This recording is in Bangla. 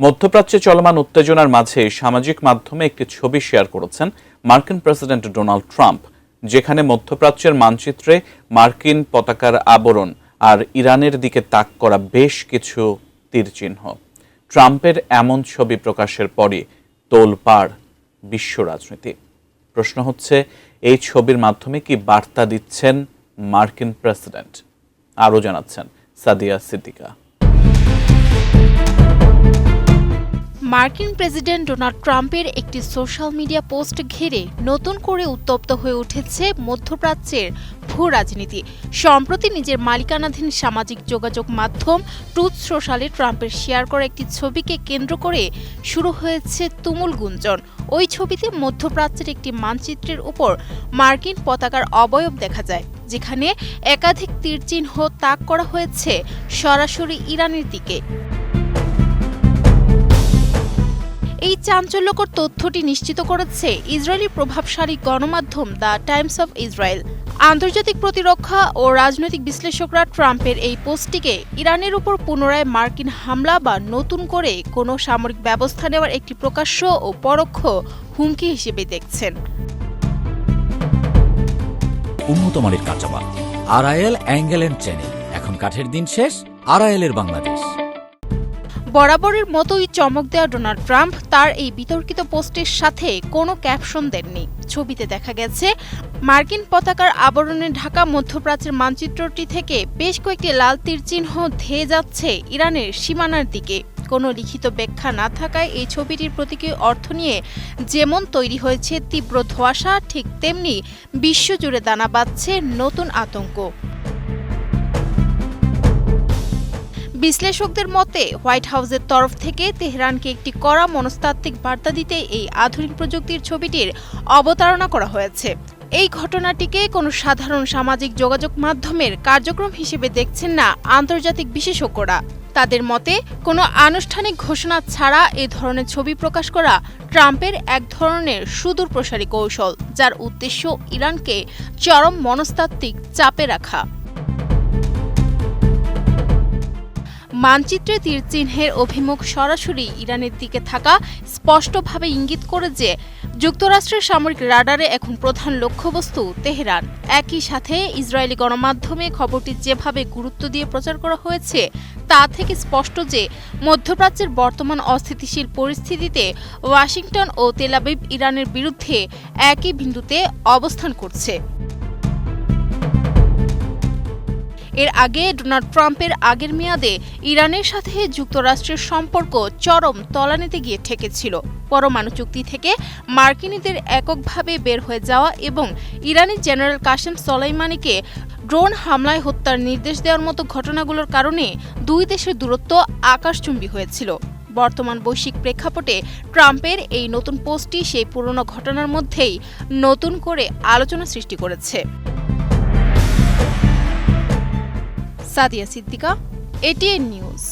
মধ্যপ্রাচ্যে চলমান উত্তেজনার মাঝে সামাজিক মাধ্যমে একটি ছবি শেয়ার করেছেন মার্কিন প্রেসিডেন্ট ডোনাল্ড ট্রাম্প, যেখানে মধ্যপ্রাচ্যের মানচিত্রে মার্কিন পতাকার আবরণ আর ইরানের দিকে তাক করা বেশ কিছু তীরচিহ্ন। ট্রাম্পের এমন ছবি প্রকাশের পরই তোলপাড় বিশ্ব রাজনীতি। প্রশ্ন হচ্ছে, এই ছবির মাধ্যমে কি বার্তা দিচ্ছেন মার্কিন প্রেসিডেন্ট? আরও জানাচ্ছেন সাদিয়া সিদ্দিকা। মার্কিন প্রেসিডেন্ট ডোনাল্ড ট্রাম্পের একটি সোশ্যাল মিডিয়া পোস্ট ঘিরে নতুন করে উত্তপ্ত হয়ে উঠেছে মধ্যপ্রাচ্যের ভূ রাজনীতি। সম্প্রতি নিজের মালিকানাধীন সামাজিক যোগাযোগ মাধ্যম ট্রুথ সোশ্যালে ট্রাম্পের শেয়ার করা একটি ছবিকে কেন্দ্র করে শুরু হয়েছে তুমুল গুঞ্জন। ওই ছবিতে মধ্যপ্রাচ্যের একটি মানচিত্রের উপর মার্কিন পতাকার অবয়ব দেখা যায়, যেখানে একাধিক তীরচিহ্ন তাক করা হয়েছে সরাসরি ইরানের দিকে। এই চাঞ্চল্যকর তথ্যটি নিশ্চিত করেছে ইসরায়েলি প্রভাবশালী গণমাধ্যম দ্য টাইমস অফ ইসরায়েল। আন্তর্জাতিক প্রতিরক্ষা ও রাজনৈতিক বিশ্লেষকরা ট্রাম্পের এই পোস্টটিকে ইরানের উপর পুনরায় মার্কিন হামলা বা নতুন করে কোনো সামরিক ব্যবস্থা নেওয়ার একটি প্রকাশ্য ও পরোক্ষ হুমকি হিসেবে দেখছেন। উন্নত মানের কাঁচামাল আরআইএল অ্যাঙ্গেল এন্ড চ্যানেল, এখন কাঠের দিন শেষ, আরআইএল এর বাংলাদেশ। বরাবরের মতোই চমক দেওয়া ডোনাল্ড ট্রাম্প তার এই বিতর্কিত পোস্টের সাথে কোনো ক্যাপশন দেননি। ছবিতে দেখা গেছে মার্কিন পতাকার আবরণে ঢাকা মধ্যপ্রাচ্যের মানচিত্রটি থেকে বেশ কয়েকটি লাল তীরচিহ্ন ধেয়ে যাচ্ছে ইরানের সীমানার দিকে। কোনো লিখিত ব্যাখ্যা না থাকায় এই ছবিটির প্রতীকী অর্থ নিয়ে যেমন তৈরি হয়েছে তীব্র ধোঁয়াশা, ঠিক তেমনি বিশ্বজুড়ে দানা বাঁধছে নতুন আতঙ্ক। বিশ্লেষকদের মতে হোয়াইট হাউসের তরফ থেকে তেহরানকে একটি কড়া মনস্তাত্ত্বিক বার্তা দিতে এই আধুনিক প্রযুক্তির ছবিটির অবতারণা করা হয়েছে। এই ঘটনাটিকে কোনো সাধারণ সামাজিক যোগাযোগ মাধ্যমের কার্যক্রম হিসেবে দেখছেন না আন্তর্জাতিক বিশেষজ্ঞরা। তাদের মতে কোনো আনুষ্ঠানিক ঘোষণা ছাড়া এ ধরনের ছবি প্রকাশ করা ট্রাম্পের এক ধরনের সুদূর প্রসারী কৌশল, যার উদ্দেশ্য ইরানকে চরম মনস্তাত্ত্বিক চাপে রাখা। মানচিত্রে তীরচিহ্নের অভিমুখ সরাসরি ইরানের দিকে থাকা স্পষ্টভাবে ইঙ্গিত করে যে যুক্তরাষ্ট্রের সামরিক রাডারে এখন প্রধান লক্ষ্যবস্তু তেহরান। একই সাথে ইসরায়েলি গণমাধ্যমে খবরটি যেভাবে গুরুত্ব দিয়ে প্রচার করা হয়েছে তা থেকে স্পষ্ট যে মধ্যপ্রাচ্যের বর্তমান অস্থিতিশীল পরিস্থিতিতে ওয়াশিংটন ও তেল আবিব ইরানের বিরুদ্ধে একই বিন্দুতে অবস্থান করছে। এর আগে ডোনাল্ড ট্রাম্পের আগের মেয়াদে ইরানের সাথে যুক্তরাষ্ট্রের সম্পর্ক চরম তলানিতে গিয়ে ঠেকেছিল। পরমাণু চুক্তি থেকে মার্কিনীদের এককভাবে বের হয়ে যাওয়া এবং ইরানি জেনারেল কাসেম সোলাইমানিকে ড্রোন হামলায় হত্যার নির্দেশ দেওয়ার মতো ঘটনাগুলোর কারণে দুই দেশের দূরত্ব আকাশচুম্বী হয়েছিল। বর্তমান বৈশ্বিক প্রেক্ষাপটে ট্রাম্পের এই নতুন পোস্টটি সেই পুরনো ঘটনার মধ্যেই নতুন করে আলোচনা সৃষ্টি করেছে। Sadia Siddika, ATN news.